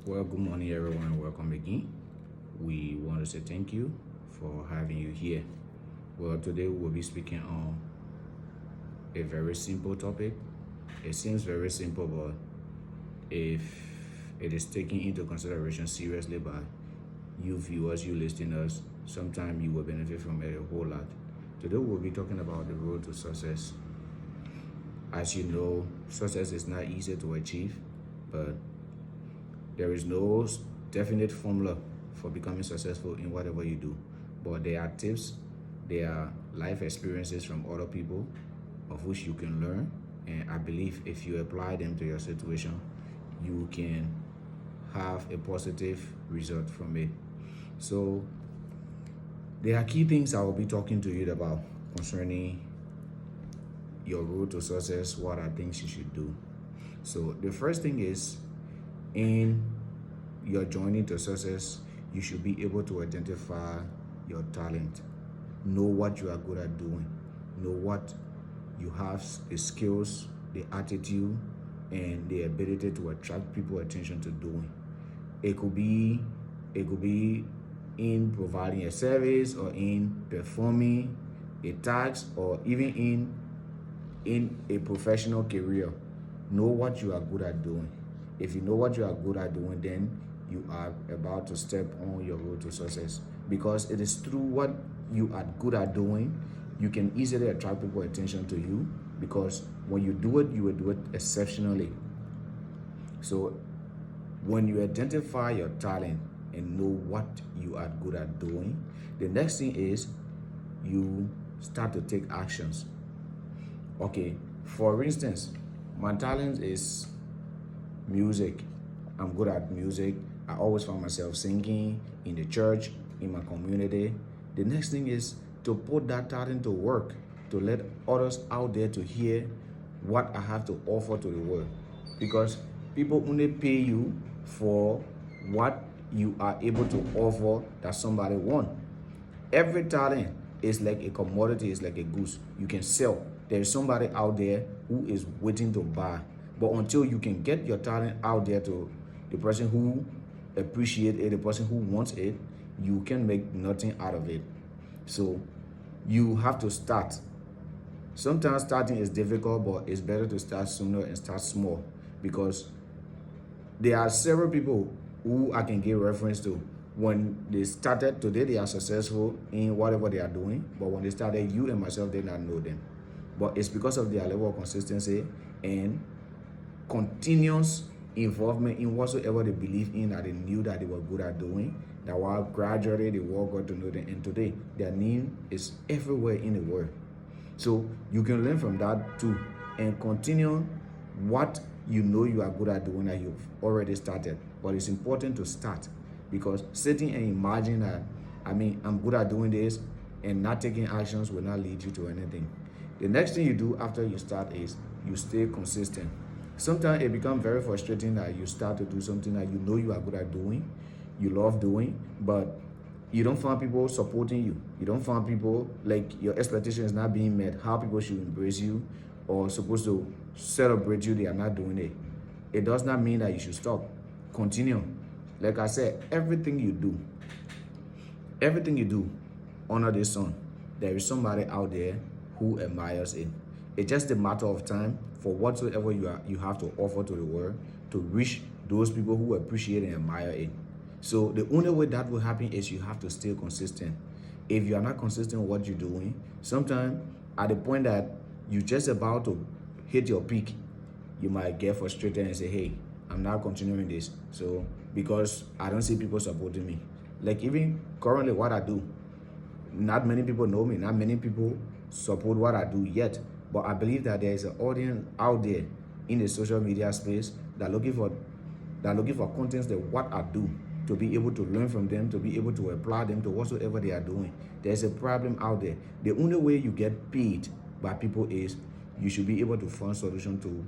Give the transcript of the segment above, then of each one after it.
Well, good morning, everyone. Welcome again. We want to say thank you for having you here. Well, today we'll be speaking on a very simple topic. It seems very simple, but if it is taken into consideration seriously by you viewers, you listeners, sometimes you will benefit from it a whole lot. Today we'll be talking about the road to success. As you know, success is not easy to achieve, but there is no definite formula for becoming successful in whatever you do. But there are tips, there are life experiences from other people of which you can learn. And I believe if you apply them to your situation, you can have a positive result from it. So there are key things I will be talking to you about concerning your road to success. What are things you should do? So the first thing is, in your journey to success, you should be able to identify your talent. Know what you are good at doing. Know what you have, the skills, the attitude, and the ability to attract people attention to doing. It could be in providing a service, or in performing a task, or even in a professional career. Know what you are good at doing. If you know what you are good at doing, then you are about to step on your road to success, because it is through what you are good at doing you can easily attract people attention to you, because when you do it, you will do it exceptionally. So when you identify your talent and know what you are good at doing, the next thing is you start to take actions. Okay, for instance, my talent is music. I'm good at music. I always find myself singing in the church, in my community. The next thing is to put that talent to work, to let others out there to hear what I have to offer to the world. Because people only pay you for what you are able to offer that somebody wants. Every talent is like a commodity, is like a goods you can sell. There is somebody out there who is waiting to buy. But until you can get your talent out there to the person who appreciates it, the person who wants it, you can make nothing out of it. So you have to start. Sometimes starting is difficult, but it's better to start sooner and start small, because there are several people who I can give reference to. When they started, today they are successful in whatever they are doing, but when they started, you and myself did not know them. But it's because of their level of consistency and continuous involvement in whatsoever they believe in, that they knew that they were good at doing, that while gradually the world got to know them, and today their name is everywhere in the world. So you can learn from that too, and continue what you know you are good at doing that you've already started. But it's important to start, because sitting and imagine that, I'm good at doing this, and not taking actions will not lead you to anything. The next thing you do after you start is you stay consistent. Sometimes it becomes very frustrating that you start to do something that you know you are good at doing, you love doing, but you don't find people supporting you. You don't find people, like, your expectation is not being met. How people should embrace you or supposed to celebrate you, they are not doing it. It does not mean that you should stop. Continue. Like I said, everything you do under the sun, there is somebody out there who admires it. It's just a matter of time for whatsoever you have to offer to the world to reach those people who appreciate and admire it. So the only way that will happen is you have to stay consistent. If you are not consistent with what you're doing, sometimes at the point that you're just about to hit your peak, you might get frustrated and say, hey, I'm not continuing this. So because I don't see people supporting me. Like, even currently what I do, not many people know me, not many people support what I do yet. But I believe that there is an audience out there in the social media space that looking for contents that what I do, to be able to learn from them, to be able to apply them to whatsoever they are doing. There's a problem out there. The only way you get paid by people is you should be able to find solution to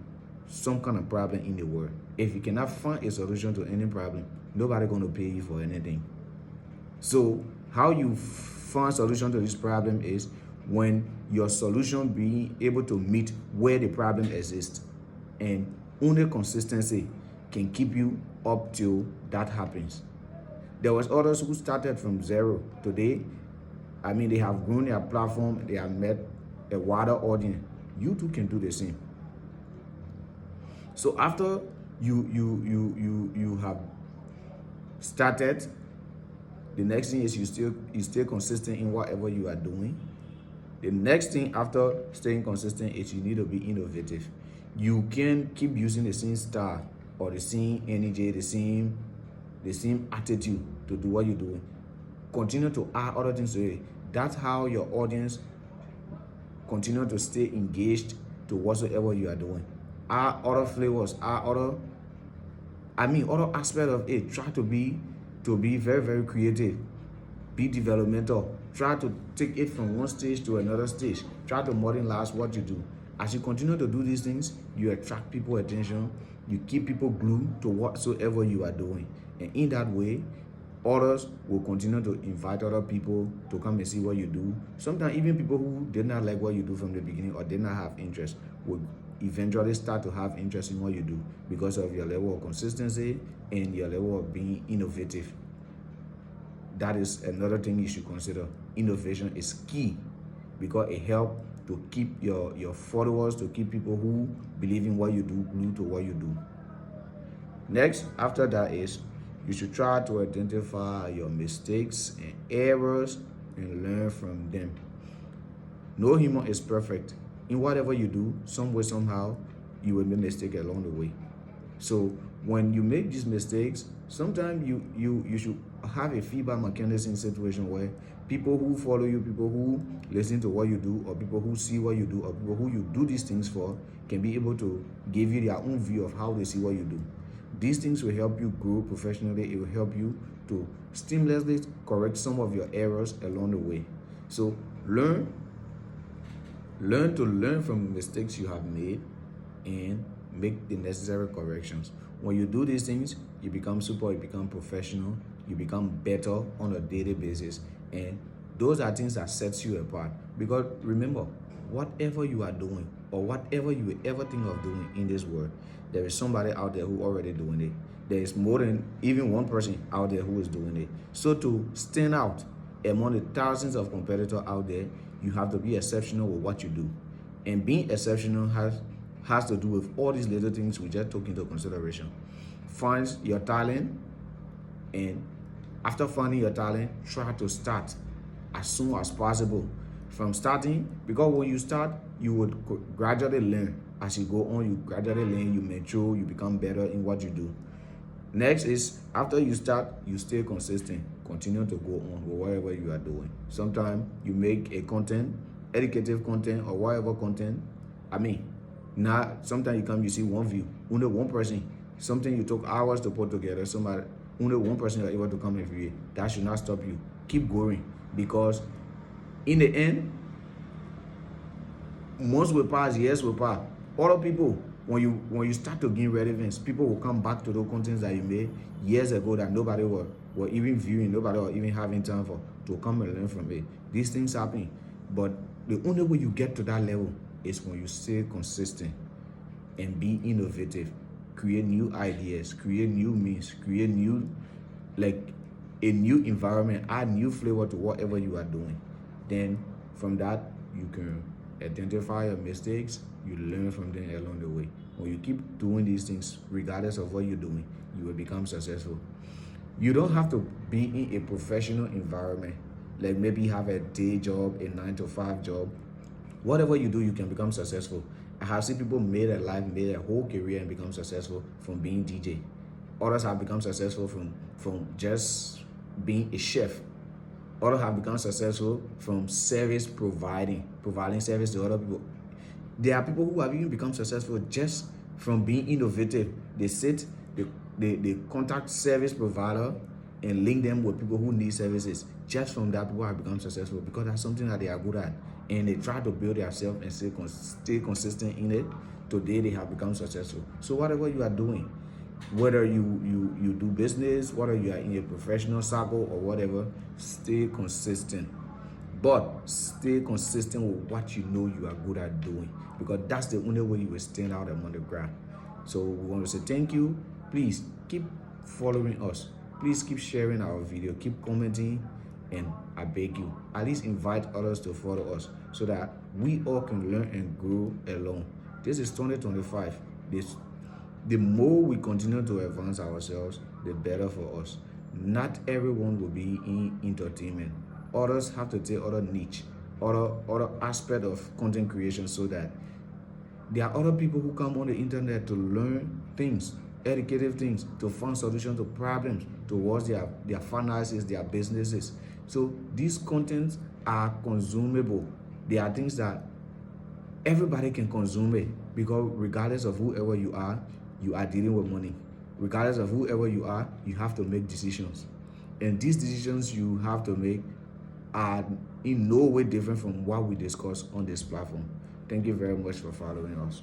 some kind of problem in the world. If you cannot find a solution to any problem, nobody going to pay you for anything. So how you find solution to this problem is when your solution being able to meet where the problem exists. And only consistency can keep you up till that happens. There was others who started from zero. Today, they have grown their platform, they have met a wider audience. You too can do the same. So after you have started, the next thing is you stay consistent in whatever you are doing. The next thing after staying consistent is you need to be innovative. You can keep using the same style or the same energy, the same attitude to do what you're doing. Continue to add other things to it. That's how your audience continue to stay engaged to whatsoever you are doing. Add other flavors, add other aspects of it. Try to be very, very creative. Be developmental. Try to take it from one stage to another stage. Try to modernize what you do. As you continue to do these things, you attract people's attention. You keep people glued to whatsoever you are doing. And in that way, others will continue to invite other people to come and see what you do. Sometimes even people who did not like what you do from the beginning or did not have interest will eventually start to have interest in what you do because of your level of consistency and your level of being innovative. That is another thing you should consider. Innovation is key because it helps to keep your followers, to keep people who believe in what you do, glued to what you do. Next, after that is you should try to identify your mistakes and errors and learn from them. No human is perfect. In whatever you do, some way, somehow, you will make mistakes along the way. So when you make these mistakes, sometimes you should have a feedback mechanism situation where people who follow you, people who listen to what you do, or people who see what you do, or people who you do these things for can be able to give you their own view of how they see what you do. These things will help you grow professionally. It will help you to seamlessly correct some of your errors along the way. So learn from the mistakes you have made and make the necessary corrections. When you do these things, you become you become professional, you become better on a daily basis. And those are things that sets you apart. Because remember, whatever you are doing or whatever you will ever think of doing in this world, there is somebody out there who already doing it. There is more than even one person out there who is doing it. So to stand out among the thousands of competitors out there, you have to be exceptional with what you do. And being exceptional has to do with all these little things we just took into consideration. Find your talent, and after finding your talent, try to start as soon as possible. From starting, because when you start, you would gradually learn. As you go on, you gradually learn, you mature, you become better in what you do. Next is, after you start, you stay consistent. Continue to go on with whatever you are doing. Sometimes you make a content, educative content, or whatever content. Now, sometimes you see one view, only one person. Something you took hours to put together, only one person is able to come and view it. That should not stop you. Keep going, because in the end, months will pass, years will pass. Other people, when you start to gain relevance, people will come back to those contents that you made years ago that nobody were even viewing, nobody were even having time for, to come and learn from it. These things happen, but the only way you get to that level is when you stay consistent and be innovative, create new ideas, create new means, create new, a new environment, add new flavor to whatever you are doing. Then from that, you can identify your mistakes, you learn from them along the way. When you keep doing these things, regardless of what you're doing, you will become successful. You don't have to be in a professional environment, like maybe have a day job, a 9-to-5 job. Whatever you do, you can become successful. I have seen people made a whole career and become successful from being DJ. Others have become successful from just being a chef. Others have become successful from service providing service to other people. There are people who have even become successful just from being innovative. They contact service provider and link them with people who need services. Just from that, people have become successful because that's something that they are good at. And they try to build themselves and stay consistent in it. Today, they have become successful. So whatever you are doing, whether you do business, whether you are in a professional circle or whatever, stay consistent. But stay consistent with what you know you are good at doing, because that's the only way you will stand out among the crowd. So we want to say thank you. Please keep following us. Please keep sharing our video, keep commenting, and I beg you, at least invite others to follow us so that we all can learn and grow along. This is 2025. The more we continue to advance ourselves, the better for us. Not everyone will be in entertainment. Others have to take other niche, other aspect of content creation, so that there are other people who come on the internet to learn things, educative things, to find solutions to problems towards their finances, their businesses. So these contents are consumable. They are things that everybody can consume it, because regardless of whoever you are dealing with money. Regardless of whoever you are, you have to make decisions. And these decisions you have to make are in no way different from what we discuss on this platform. Thank you very much for following us.